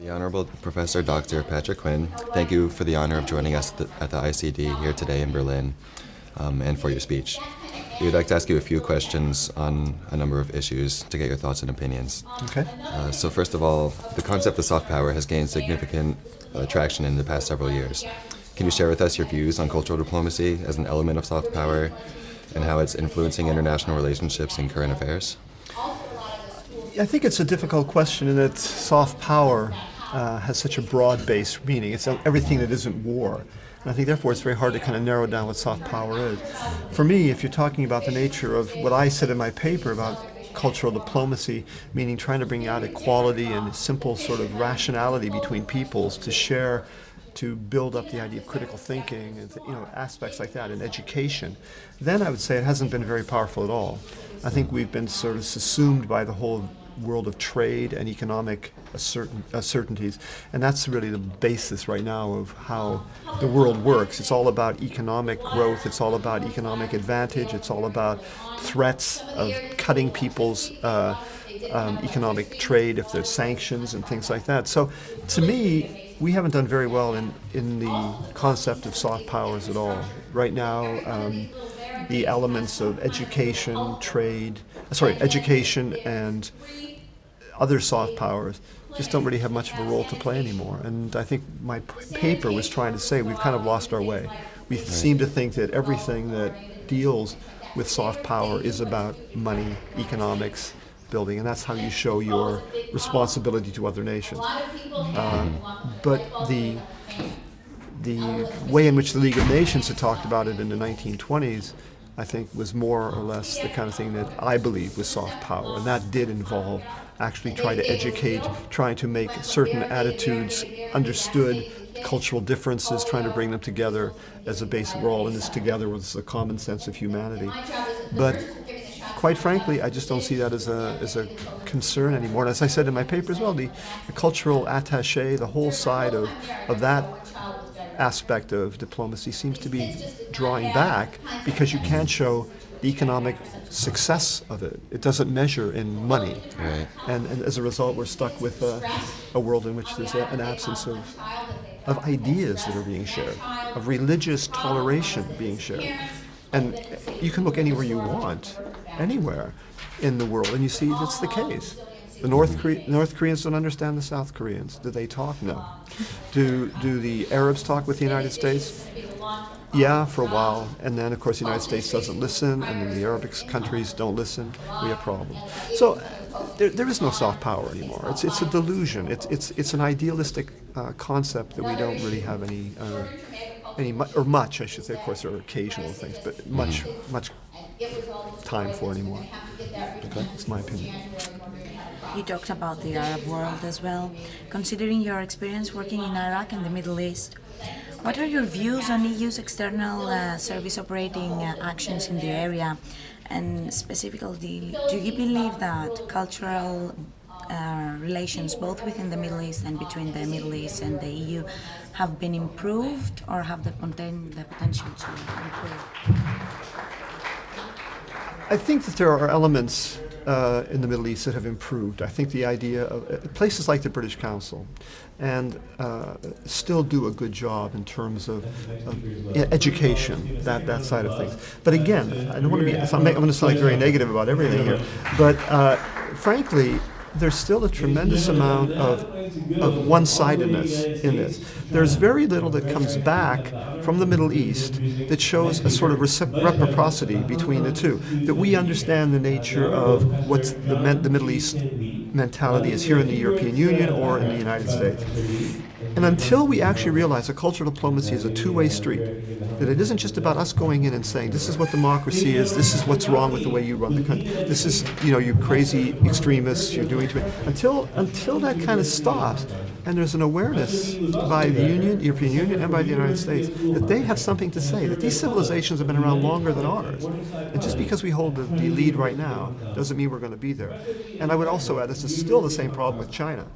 The Honorable Professor Dr. Patrick Quinn, thank you for the honor of joining us at the ICD here today in Berlin, and for your speech. We would like to ask you a few questions on a number of issues to get your thoughts and opinions. Okay. So first of all, the concept of soft power has gained significant traction in the past several years. Can you share with us your views on cultural diplomacy as an element of soft power and how it's influencing international relationships and current affairs? I think it's a difficult question in that soft power has such a broad-based meaning. It's everything that isn't war. And I think therefore it's very hard to kind of narrow down what soft power is. For me, if you're talking about the nature of what I said in my paper about cultural diplomacy, meaning trying to bring out equality and simple sort of rationality between peoples to share, to build up the idea of critical thinking and aspects like that in education, then I would say it hasn't been very powerful at all. I think we've been sort of subsumed by the whole world of trade and economic certainties, and that's really the basis right now of how the world works. It's all about economic growth, it's all about economic advantage, it's all about threats of cutting people's economic trade if there's sanctions and things like that. So to me, we haven't done very well in the concept of soft powers at all. Right now, the elements of education and other soft powers just don't really have much of a role to play anymore. And I think my paper was trying to say we've kind of lost our way. We seem to think that everything that deals with soft power is about money, economics, building, and that's how you show your responsibility to other nations. But the way in which the League of Nations had talked about it in the 1920s, I think, was more or less the kind of thing that I believe was soft power, and that did involve actually trying to educate, trying to make certain attitudes understood, cultural differences, trying to bring them together as a basic. We're all in this together with a common sense of humanity. But quite frankly, I just don't see that as a concern anymore. And as I said in my paper as well, the cultural attaché, the whole side of that aspect of diplomacy seems to be drawing back because you can't show the economic success of it. It doesn't measure in money. Right. And as a result, we're stuck with a world in which there's an absence of ideas that are being shared, of religious toleration being shared. And you can look anywhere you want, anywhere in the world, and you see that's the case. The North Koreans don't understand the South Koreans. Do they talk? No. Do the Arabs talk with the United States? Yeah, for a while. And then, of course, the United States doesn't listen, and then the Arabic countries don't listen. We have problems. So there is no soft power anymore. It's a delusion. It's an idealistic concept that we don't really have much, I should say. Of course, there are occasional things, but much time for anymore. Okay, that's my opinion. You talked about the Arab world as well. Considering your experience working in Iraq and the Middle East, what are your views on EU's external service operating actions in the area? And specifically, do you believe that cultural relations both within the Middle East and between the Middle East and the EU have been improved or have the potential to improve? I think that there are elements in the Middle East that have improved. I think the idea of places like the British Council and still do a good job in terms of education, that side of things. But again, I'm going to sound like very negative about everything here, but frankly, there's still a tremendous amount of one-sidedness in this. There's very little that comes back from the Middle East that shows a sort of reciprocity between the two, that we understand the nature of what the Middle East mentality is here in the European Union or in the United States. And until we actually realize that cultural diplomacy is a two-way street, that it isn't just about us going in and saying, this is what democracy is, this is what's wrong with the way you run the country, this is, you crazy extremists, you're doing to it. Until that kind of stops, and there's an awareness by the European Union and by the United States that they have something to say, that these civilizations have been around longer than ours. And just because we hold the lead right now doesn't mean we're going to be there. And I would also add, this is still the same problem with China.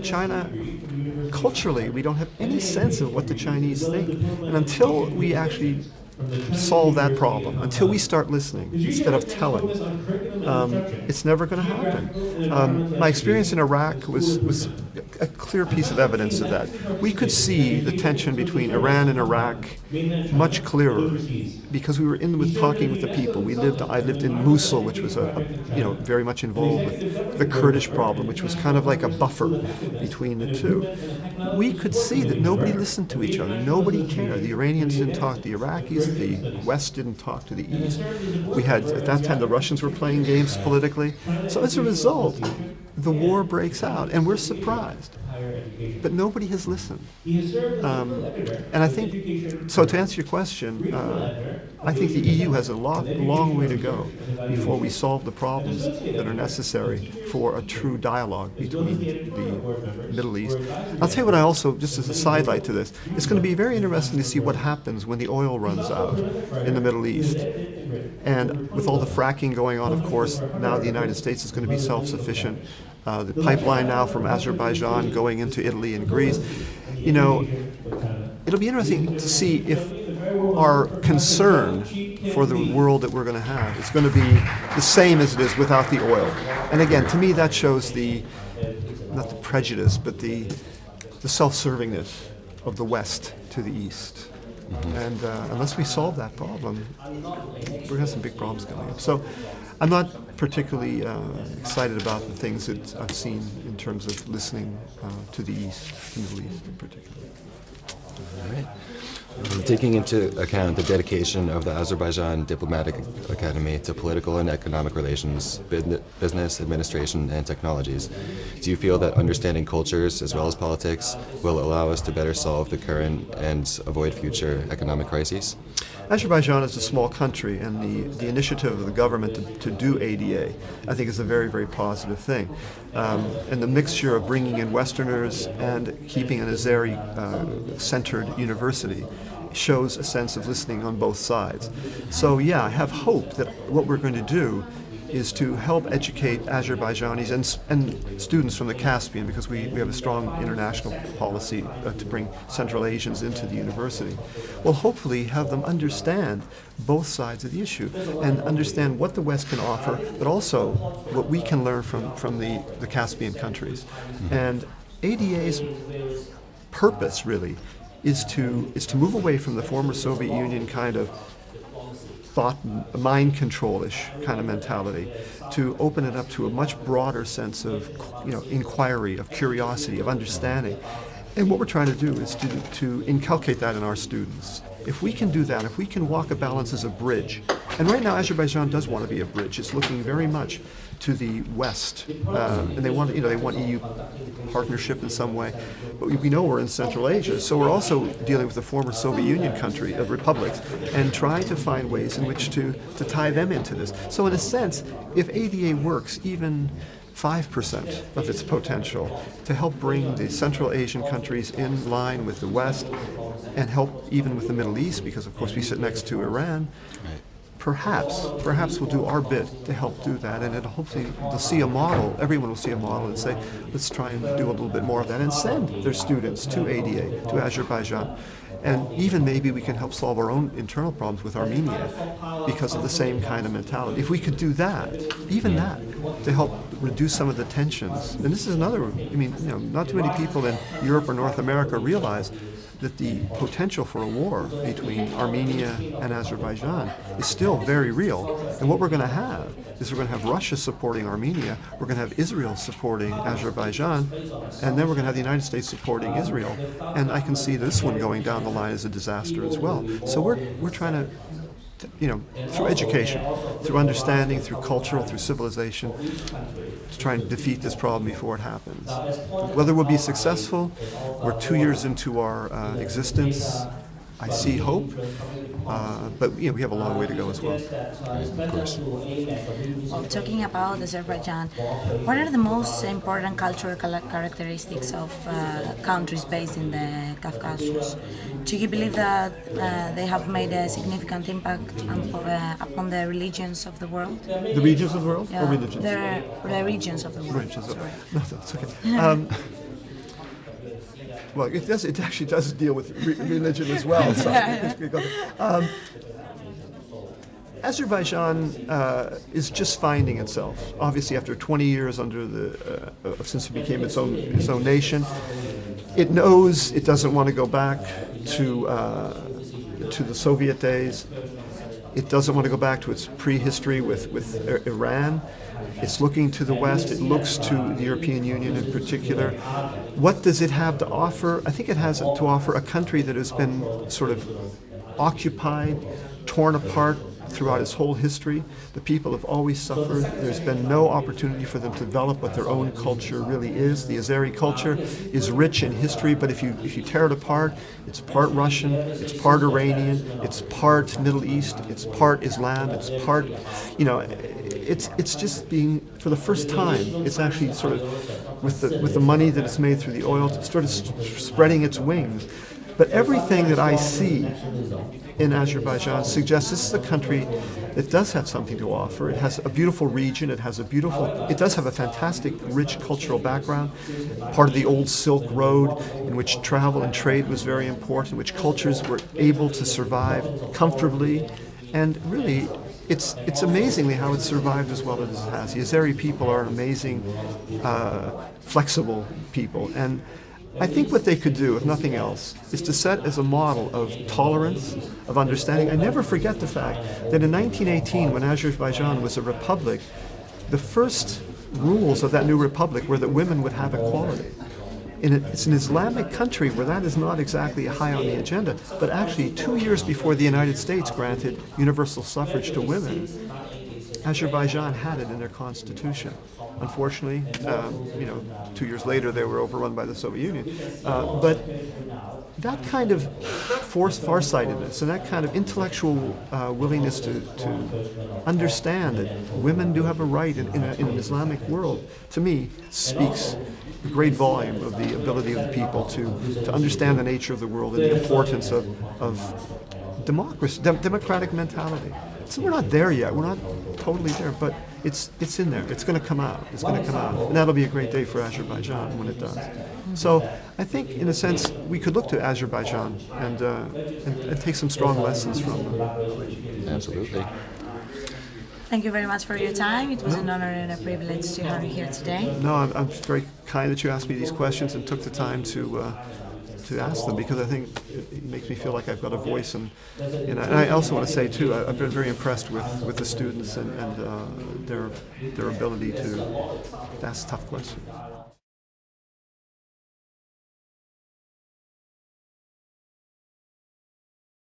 China, culturally, we don't have any sense of what the Chinese think. And until we actually solve that problem, until we start listening instead of telling, it's never going to happen. My experience in Iraq was a clear piece of evidence of that. We could see the tension between Iran and Iraq much clearer because we were talking with the people. I lived in Mosul, which was very much involved with the Kurdish problem, which was kind of like a buffer between the two. We could see that nobody listened to each other. Nobody cared. The Iranians didn't talk to the Iraqis. The West didn't talk to the East. At that time, the Russians were playing games politically. So as a result, the war breaks out, and we're surprised. But nobody has listened. And I think, so to answer your question, I think the EU has a long way to go before we solve the problems that are necessary for a true dialogue between the Middle East. I'll tell you what I also, just as a sidelight to this, it's going to be very interesting to see what happens when the oil runs out in the Middle East. And with all the fracking going on, of course, now the United States is going to be self-sufficient. The pipeline now from Azerbaijan going into Italy and Greece. It'll be interesting to see if our concern for the world that we're going to have is going to be the same as it is without the oil. And again, to me, that shows not the prejudice, but the self-servingness of the West to the East. Mm-hmm. And unless we solve that problem, we're going to have some big problems coming up. So I'm not particularly excited about the things that I've seen in terms of listening to the East, the Middle East in particular. All right. Taking into account the dedication of the Azerbaijan Diplomatic Academy to political and economic relations, business, administration, and technologies, do you feel that understanding cultures as well as politics will allow us to better solve the current and avoid future economic crises? Azerbaijan is a small country, and the initiative of the government to do ADA, I think, is a very, very positive thing. And the mixture of bringing in Westerners and keeping an Azeri-centered university shows a sense of listening on both sides. So yeah, I have hope that what we're going to do is to help educate Azerbaijanis and students from the Caspian, because we have a strong international policy to bring Central Asians into the university. Well, hopefully have them understand both sides of the issue and understand what the West can offer, but also what we can learn from the Caspian countries. Mm-hmm. And ADA's purpose really is to move away from the former Soviet Union kind of thought, mind control-ish kind of mentality, to open it up to a much broader sense of inquiry, of curiosity, of understanding. And what we're trying to do is to inculcate that in our students. If we can do that, if we can walk a balance as a bridge, and right now Azerbaijan does want to be a bridge. It's looking very much to the West, and they want EU partnership in some way. But we know we're in Central Asia, so we're also dealing with the former Soviet Union country of republics, and trying to find ways in which to tie them into this. So in a sense, if ADA works even 5% of its potential to help bring the Central Asian countries in line with the West and help even with the Middle East, because of course we sit next to Iran, perhaps we'll do our bit to help do that, and hopefully they'll see a model, everyone will see a model and say, let's try and do a little bit more of that and send their students to ADA, to Azerbaijan. And even maybe we can help solve our own internal problems with Armenia because of the same kind of mentality. If we could do that, even that, to help reduce some of the tensions. And this is another, not too many people in Europe or North America realize that the potential for a war between Armenia and Azerbaijan is still very real. And what we're going to have is we're going to have Russia supporting Armenia, we're going to have Israel supporting Azerbaijan, and then we're going to have the United States supporting Israel. And I can see this one going down the line as a disaster as well. So we're trying to, through education, through understanding, through cultural, through civilization, to try and defeat this problem before it happens. Whether we'll be successful, we're 2 years into our existence. I see hope, but we have a long way to go as well. Of course. Well, talking about Azerbaijan, what are the most important cultural characteristics of countries based in the Caucasus? Do you believe that they have made a significant impact upon the religions of the world? The regions of the world, or religions? The regions of the world. Regions. No, that's okay. Well, it actually does deal with religion as well. So Azerbaijan is just finding itself. Obviously, after 20 years under since it became its own nation, it knows it doesn't want to go back to the Soviet days. It doesn't want to go back to its prehistory with Iran. It's looking to the West. It looks to the European Union in particular. What does it have to offer? I think it has to offer a country that has been sort of occupied, torn apart throughout its whole history. The people have always suffered. There's been no opportunity for them to develop what their own culture really is. The Azeri culture is rich in history, but if you tear it apart, it's part Russian, it's part Iranian, it's part Middle East, it's part Islam, it's part, it's just being, for the first time, it's actually sort of, with the money that it's made through the oil, it's sort of spreading its wings. But everything that I see in Azerbaijan suggests this is a country that does have something to offer. It has a beautiful region. It does have a fantastic, rich cultural background. Part of the old Silk Road, in which travel and trade was very important, in which cultures were able to survive comfortably, and really, it's amazingly how it's survived as well as it has. The Azeri people are an amazing, flexible people, and I think what they could do, if nothing else, is to set as a model of tolerance, of understanding. I never forget the fact that in 1918, when Azerbaijan was a republic, the first rules of that new republic were that women would have equality. It's an Islamic country where that is not exactly high on the agenda, but actually 2 years before the United States granted universal suffrage to women, Azerbaijan had it in their constitution. Unfortunately, 2 years later they were overrun by the Soviet Union. But that kind of farsightedness and that kind of intellectual willingness to understand that women do have a right in an Islamic world, to me, speaks a great volume of the ability of the people to understand the nature of the world and the importance of democracy, democratic mentality. So we're not there yet. We're not totally there, but it's in there. It's going to come out. It's going to come out, and that'll be a great day for Azerbaijan when it does. So I think, in a sense, we could look to Azerbaijan and take some strong lessons from them. Absolutely. Thank you very much for your time. It was an honor and a privilege to have you here today. No, I'm very kind that you asked me these questions and took the time to ask them, because I think it makes me feel like I've got a voice, and I also want to say too, I've been very impressed with the students and their ability to ask tough questions.